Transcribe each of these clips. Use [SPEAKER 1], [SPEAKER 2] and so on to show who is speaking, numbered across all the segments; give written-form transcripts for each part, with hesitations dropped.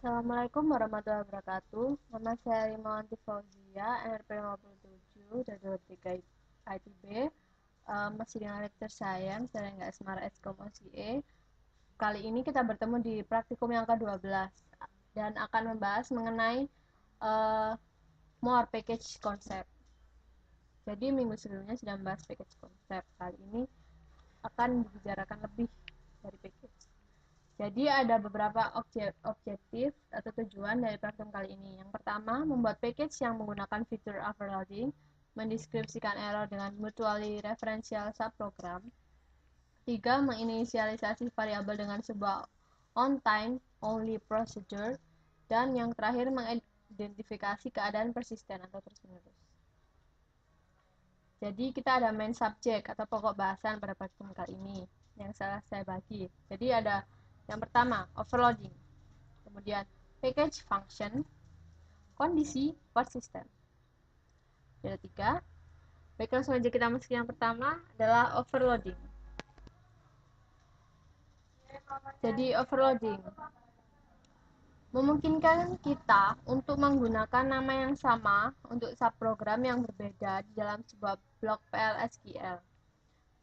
[SPEAKER 1] Assalamualaikum warahmatullahi wabarakatuh. Nama saya Rimawanti Fauzia, NRP 57 dari 23 ITB. Masih dengan lecture Science dari Enggak Semara Eskom OCE. Kali ini kita bertemu di praktikum yang ke-12 dan akan membahas mengenai more package concept. Jadi minggu sebelumnya sudah membahas package concept. Kali ini akan dibicarakan lebih dari package. Jadi ada beberapa objektif atau tujuan dari praktikum kali ini. Yang pertama, membuat package yang menggunakan fitur overloading, mendeskripsikan error dengan mutually referential subprogram. Tiga, menginisialisasi variabel dengan sebuah on-time only procedure. Dan yang terakhir, mengidentifikasi keadaan persisten atau terus-menerus. Jadi kita ada main subject atau pokok bahasan pada praktikum kali ini yang saya bagi. Jadi ada yang pertama, overloading. Kemudian, package function, kondisi, persisten. Yang ketiga, baik langsung aja kita masuk yang pertama adalah overloading. Jadi, overloading memungkinkan kita untuk menggunakan nama yang sama untuk subprogram yang berbeda di dalam sebuah blok PL/SQL,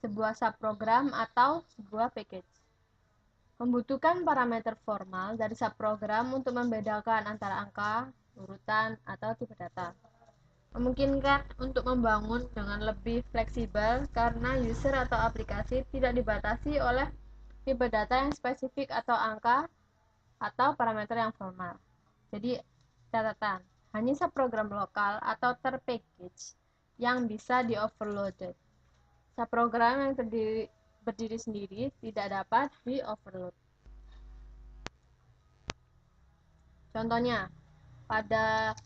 [SPEAKER 1] sebuah subprogram atau sebuah package. Membutuhkan parameter formal dari subprogram untuk membedakan antara angka, urutan, atau tipe data. Memungkinkan untuk membangun dengan lebih fleksibel karena user atau aplikasi tidak dibatasi oleh tipe data yang spesifik atau angka atau parameter yang formal. Jadi, catatan, hanya subprogram lokal atau terpackage yang bisa di-overloaded. Subprogram yang berdiri sendiri tidak dapat di-overload. Contohnya, pada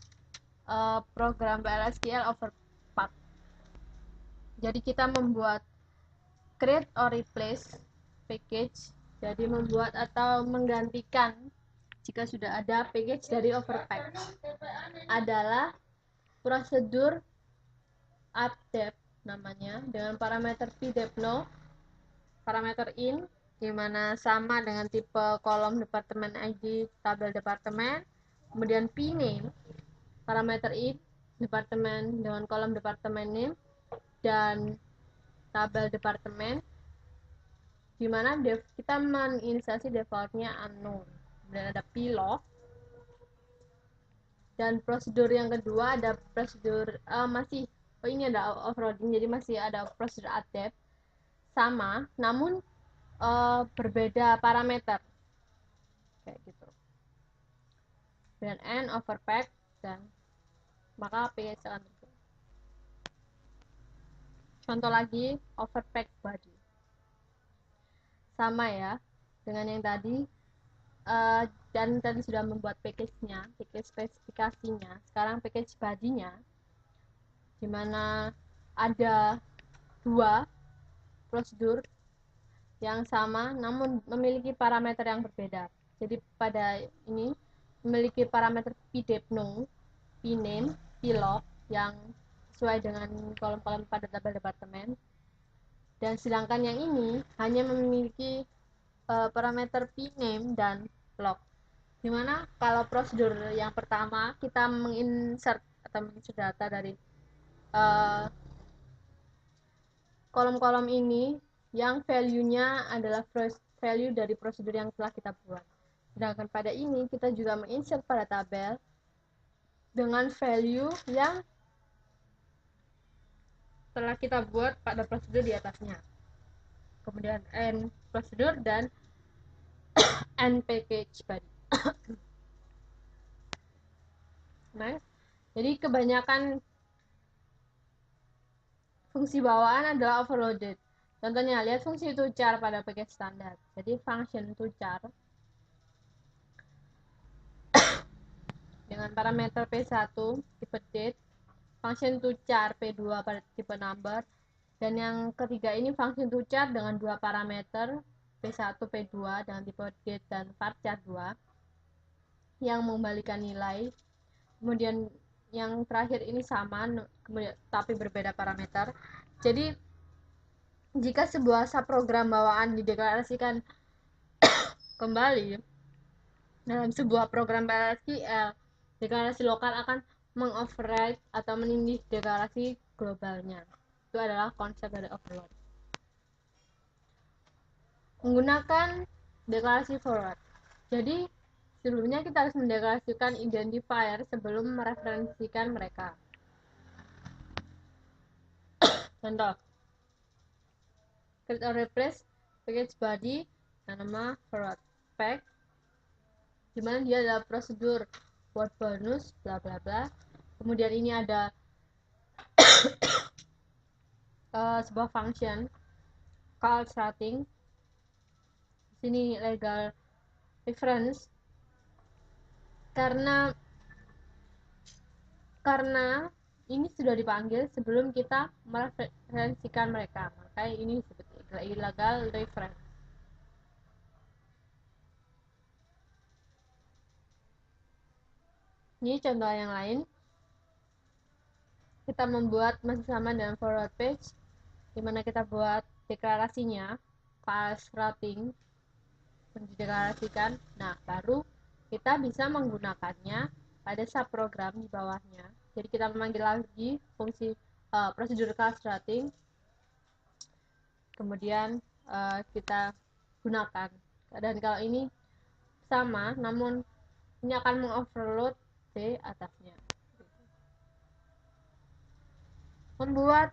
[SPEAKER 1] program PLSQL overpack. Jadi kita membuat create or replace package, jadi membuat atau menggantikan jika sudah ada package dari overpack adalah prosedur update namanya dengan parameter pdepno, parameter in di mana sama dengan tipe kolom departemen ID tabel departemen, kemudian pname parameter in departemen dengan kolom departemen name dan tabel departemen di mana kita menginisiasi defaultnya unknown. Kemudian ada pilot dan prosedur yang kedua ada prosedur ini ada overloading, jadi masih ada prosedur adapt sama namun berbeda parameter kayak gitu. Dan n overpack dan maka package akan terjadi. Contoh lagi overpack body. Sama ya dengan yang tadi, dan tadi sudah membuat package-nya, package spesifikasinya. Sekarang package body-nya dimana ada dua prosedur yang sama namun memiliki parameter yang berbeda. Jadi pada ini memiliki parameter pdepno, pname, pilot yang sesuai dengan kolom-kolom pada tabel departemen. Dan sedangkan yang ini hanya memiliki parameter pname dan log. Dimana kalau prosedur yang pertama kita menginsert atau menginsert data dari kolom-kolom ini yang value-nya adalah value dari prosedur yang telah kita buat. Sedangkan pada ini kita juga menginsert pada tabel dengan value yang telah kita buat pada prosedur di atasnya. Kemudian n prosedur dan n package body. Nah, jadi kebanyakan fungsi bawaan adalah overloaded. Contohnya, lihat fungsi toChar pada package standar. Jadi function toChar dengan parameter P1 tipe date, function toChar P2 pada tipe number, dan yang ketiga ini function toChar dengan dua parameter P1 P2 dengan tipe date dan varchar 2 yang mengembalikan nilai. Kemudian yang terakhir ini sama tapi berbeda parameter. Jadi jika sebuah subprogram bawaan dideklarasikan kembali Dalam sebuah program PLSQL, deklarasi lokal akan mengoverride atau menindih deklarasi globalnya. Itu adalah konsep dari overload. Menggunakan deklarasi forward. Jadi, sebelumnya kita harus mendeklarasikan identifier sebelum mereferensikan mereka. Contoh, create or replace package body dan nama forward pack, dimana dia adalah prosedur word bonus bla bla bla. Kemudian ini ada sebuah function call starting. Di sini legal reference karena ini sudah dipanggil sebelum kita mereferensikan mereka, makanya ini disebut illegal reference. Ini contoh yang lain, kita membuat masih sama dengan forward page, dimana kita buat deklarasinya file routing mendeklarasikan. Nah, baru kita bisa menggunakannya pada subprogram di bawahnya. Jadi kita memanggil lagi fungsi prosedur class routing, kemudian kita gunakan. Dan kalau ini sama, namun ini akan mengoverload di atasnya. Membuat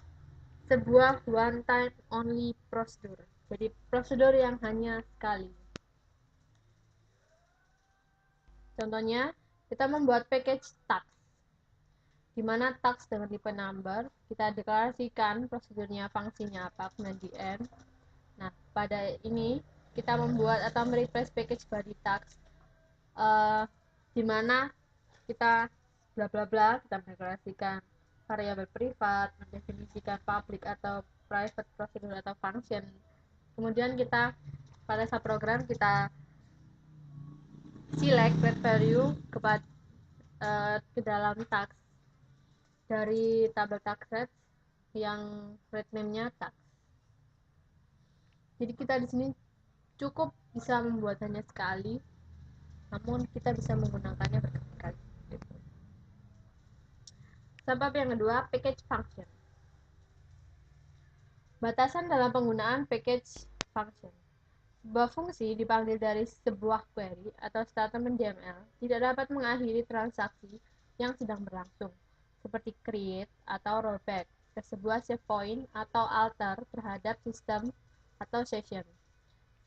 [SPEAKER 1] sebuah one time only prosedur. Jadi prosedur yang hanya sekali. Contohnya, kita membuat package tax, di mana tax dengan tipe number, kita deklarasikan prosedurnya, fungsinya apa, kemudian di end. Nah, pada ini kita membuat atau mereplace package body tax, di mana kita bla bla bla, kita mendeklarasikan variabel privat, mendefinisikan public atau private prosedur atau function. Kemudian kita pada subprogram kita select red value ke dalam tax dari tabel tax set yang red name-nya tax. Jadi kita di sini cukup bisa membuat hanya sekali, namun kita bisa menggunakannya berkali-kali. Sebab yang kedua, package function. Batasan dalam penggunaan package function. Sebuah fungsi dipanggil dari sebuah query atau statement DML tidak dapat mengakhiri transaksi yang sedang berlangsung, seperti create atau rollback ke sebuah save point atau alter terhadap sistem atau session.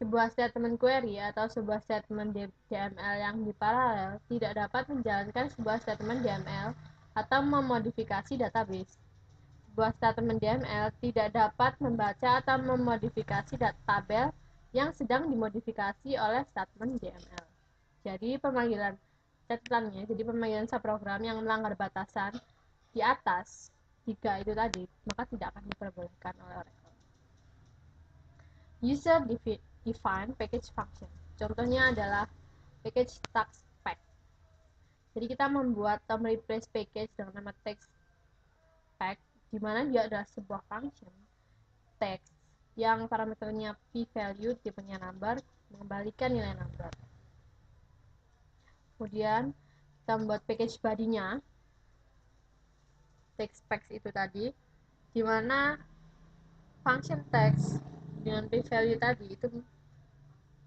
[SPEAKER 1] Sebuah statement query atau sebuah statement DML yang diparalel tidak dapat menjalankan sebuah statement DML atau memodifikasi database. Sebuah statement DML tidak dapat membaca atau memodifikasi tabel yang sedang dimodifikasi oleh statement DML. Jadi pemanggilan catatannya, jadi pemanggilan subprogram yang melanggar batasan di atas jika itu tadi, maka tidak akan diperbolehkan oleh Oracle. User define package function. Contohnya adalah package tax pack. Jadi kita membuat atau mereplace package dengan nama text pack, di mana dia adalah sebuah function text yang parameternya p-value, tipenya number, mengembalikan nilai number. Kemudian kita membuat package body-nya, text packs itu tadi, di mana function text dengan p-value tadi itu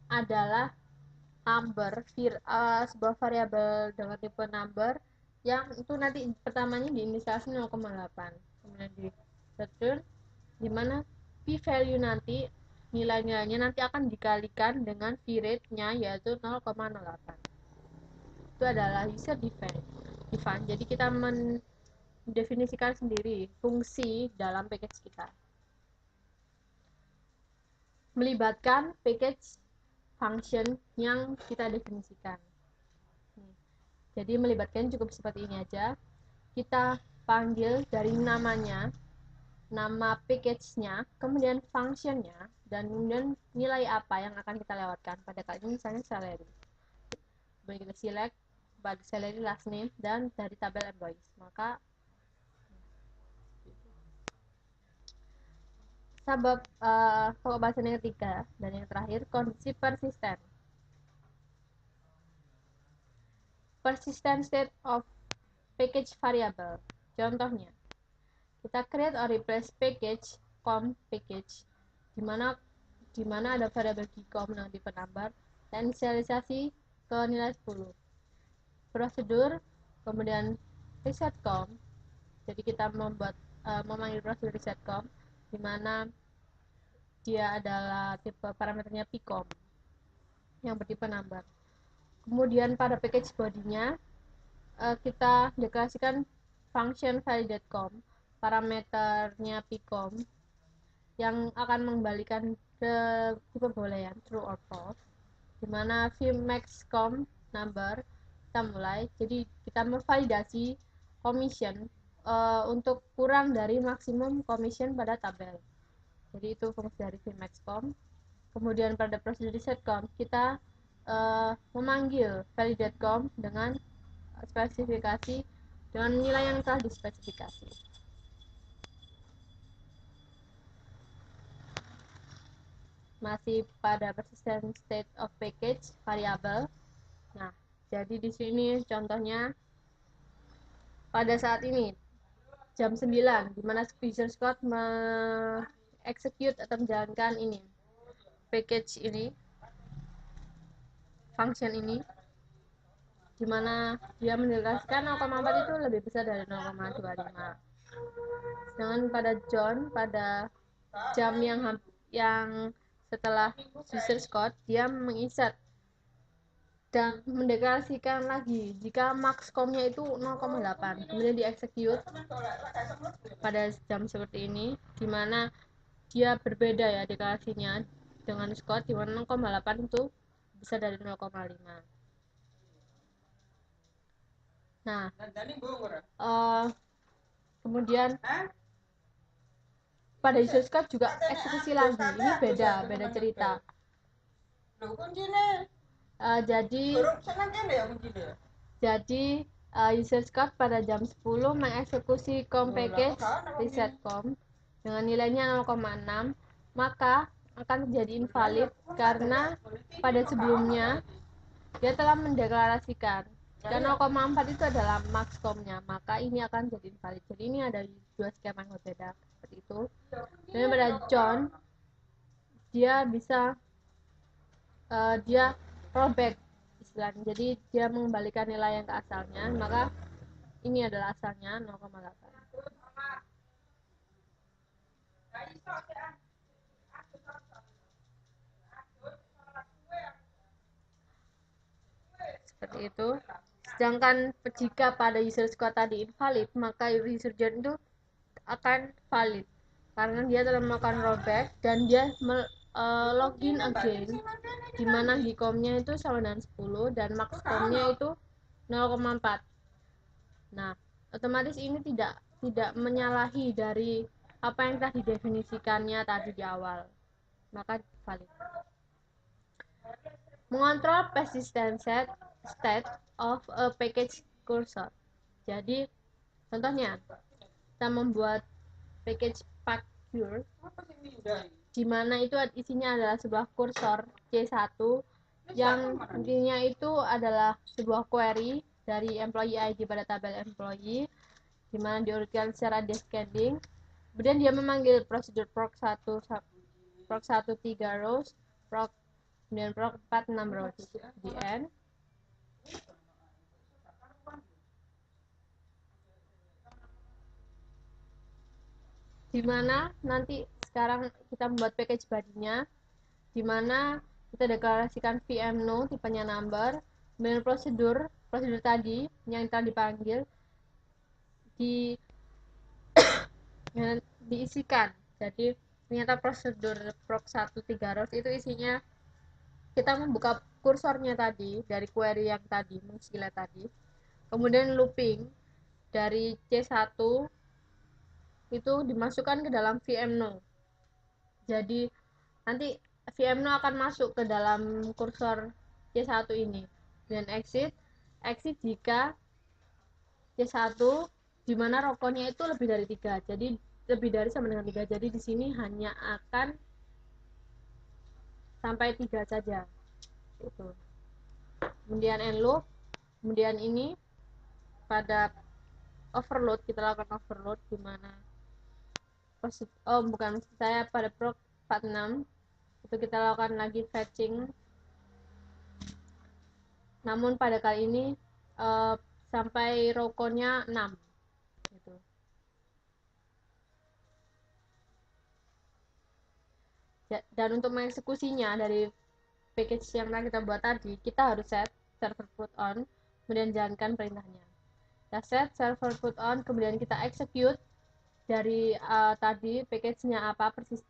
[SPEAKER 1] adalah number, sebuah variabel dengan tipe number yang itu nanti pertamanya diinisiasi 0,8, kemudian di return, di mana p-value nanti nilai-nilainya nanti akan dikalikan dengan v-rate-nya yaitu 0,08. Itu adalah user define. Jadi kita mendefinisikan sendiri fungsi dalam package kita. Melibatkan package function yang kita definisikan. Jadi melibatkan cukup seperti ini aja. Kita panggil dari namanya, nama package-nya, kemudian function-nya, dan kemudian nilai apa yang akan kita lewatkan. Pada kali ini misalnya salary. Kemudian kita select bagi salary last name dan dari tabel invoice. Maka sebab pembahasan yang ketiga dan yang terakhir, kondisi persisten. persistent state of package variable. Contohnya, kita create or replace package com package di mana ada variabel gcom yang di penambah dan inisialisasi ke nilai 10. Prosedur, kemudian resetcom. Jadi kita memanggil prosedur resetcom di mana dia adalah tipe parameternya pcom yang bertipe number. Kemudian pada package body-nya kita deklarasikan function validate.com, parameternya pcom yang akan mengembalikan ke tipe boolean true or false, dimana vmax.com number kita mulai. Jadi kita memvalidasi commission untuk kurang dari maksimum commission pada tabel. Jadi itu fungsi dari vmax.com. Kemudian pada prosedur resetcom kita memanggil validate.com dengan spesifikasi dengan nilai yang telah dispesifikasi. Masih pada persistent state of package variable. Nah, jadi di sini contohnya pada saat ini jam 9 di mana Visual Code execute atau menjalankan ini package ini, function ini, di mana dia menjelaskan 0,4 itu lebih besar dari 0,25. Sedangkan pada John pada jam yang setelah Visual Code dia menginsert dan mendeklarasikan lagi jika maxcom-nya itu 0,8, kemudian dieksekut pada jam seperti ini, dimana dia berbeda ya deklarasinya dengan Scott, dimana 0,8 itu bisa dari 0,5. Nah, kemudian pada user Scott juga eksekusi lagi, ini beda cerita. Jadi user Scott pada jam 10 mengeksekusi com package resetcom dengan nilainya 0,6, maka akan terjadi invalid karena pada sebelumnya dia telah mendeklarasikan jika 0,4 itu adalah maxcom-nya, maka ini akan jadi invalid. Jadi ini ada dua skema yang berbeda seperti itu. Dan pada John dia bisa dia rollback istilahnya, jadi dia mengembalikan nilai yang ke asalnya, maka ini adalah asalnya 0,8. Seperti itu. Sedangkan jika pada user squad tadi invalid, maka user John itu akan valid karena dia telah melakukan rollback dan dia login again, dimana gcom-nya itu sama dengan 10 dan maxcom-nya itu 0,4. Nah, otomatis ini tidak menyalahi dari apa yang telah didefinisikannya tadi di awal, maka valid. Mengontrol persistent state of a package cursor. Jadi, contohnya kita membuat package packcure di mana itu isinya adalah sebuah kursor C1 yang intinya itu adalah sebuah query dari employee ID pada tabel employee, di mana diurutkan secara descending. Kemudian dia memanggil prosedur proc1 3 rows, proc kemudian proc 4 6 rows di end. Dimana nanti sekarang kita membuat package body-nya, dimana kita deklarasikan vmno tipenya number, kemudian prosedur tadi yang telah dipanggil diisikan. Jadi ternyata prosedur proc1 3 rows itu isinya kita membuka kursornya tadi dari query yang tadi mengsilet tadi, kemudian looping dari C1 itu dimasukkan ke dalam vmno. Jadi nanti vmno akan masuk ke dalam kursor C1 ini dan exit jika C1 di mana rokonnya itu lebih dari 3, jadi lebih dari sama dengan 3, jadi di sini hanya akan sampai 3 saja itu. Kemudian end loop Kemudian ini pada overload, kita lakukan overload di mana bukan, maksud saya pada proc 46 itu kita lakukan lagi fetching, namun pada kali ini sampai row count-nya 6 gitu. Dan untuk mengeksekusinya dari package yang kita buat tadi, kita harus set server put on, kemudian jalankan perintahnya. Kita set server put on, kemudian kita execute dari tadi package-nya apa persis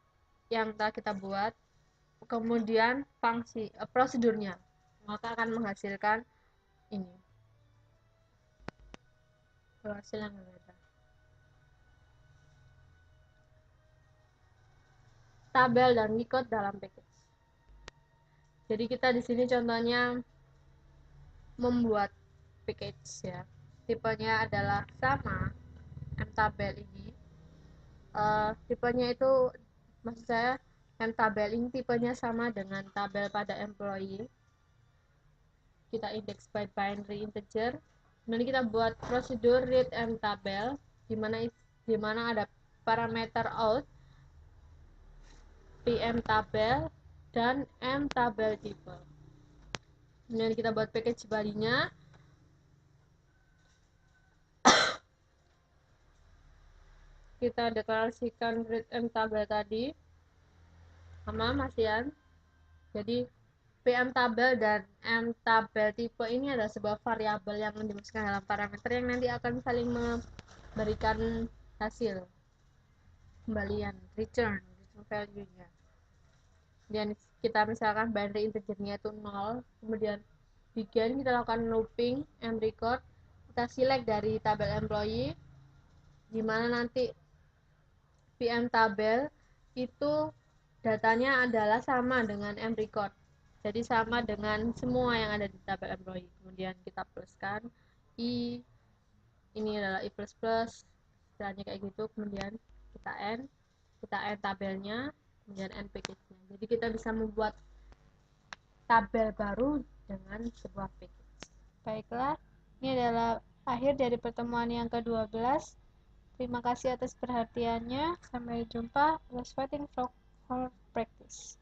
[SPEAKER 1] yang telah kita buat, kemudian fungsi prosedurnya, maka akan menghasilkan ini hasil yang berbeda. Tabel dan record dalam package. Jadi kita di sini contohnya membuat package ya. Tipenya adalah sama mtabel ini. Tipenya itu, maksud saya mtabel ini tipenya sama dengan tabel pada employee. Kita index by binary integer. Kemudian kita buat prosedur read mtabel di mana ada parameter out, pmtabel, dan mtabel type. Kemudian kita buat package body-nya. Kita deklarasikan read mtabel tadi sama Masian. Jadi pmtabel dan mtabel type ini adalah sebuah variabel yang dimasukkan dalam parameter yang nanti akan saling memberikan hasil kembalian, return value-nya. Dan kita misalkan binary integernya itu 0, kemudian begin, kita lakukan looping mrecord, kita select dari tabel employee di mana nanti pmtabel itu datanya adalah sama dengan mrecord, jadi sama dengan semua yang ada di tabel employee. Kemudian kita pluskan i, ini adalah i++, istilahnya kayak gitu. Kemudian kita end tabelnya, kemudian end package-nya. Jadi kita bisa membuat tabel baru dengan sebuah package. Baiklah, ini adalah akhir dari pertemuan yang ke-12. Terima kasih atas perhatiannya. Sampai jumpa. Was waiting for practice.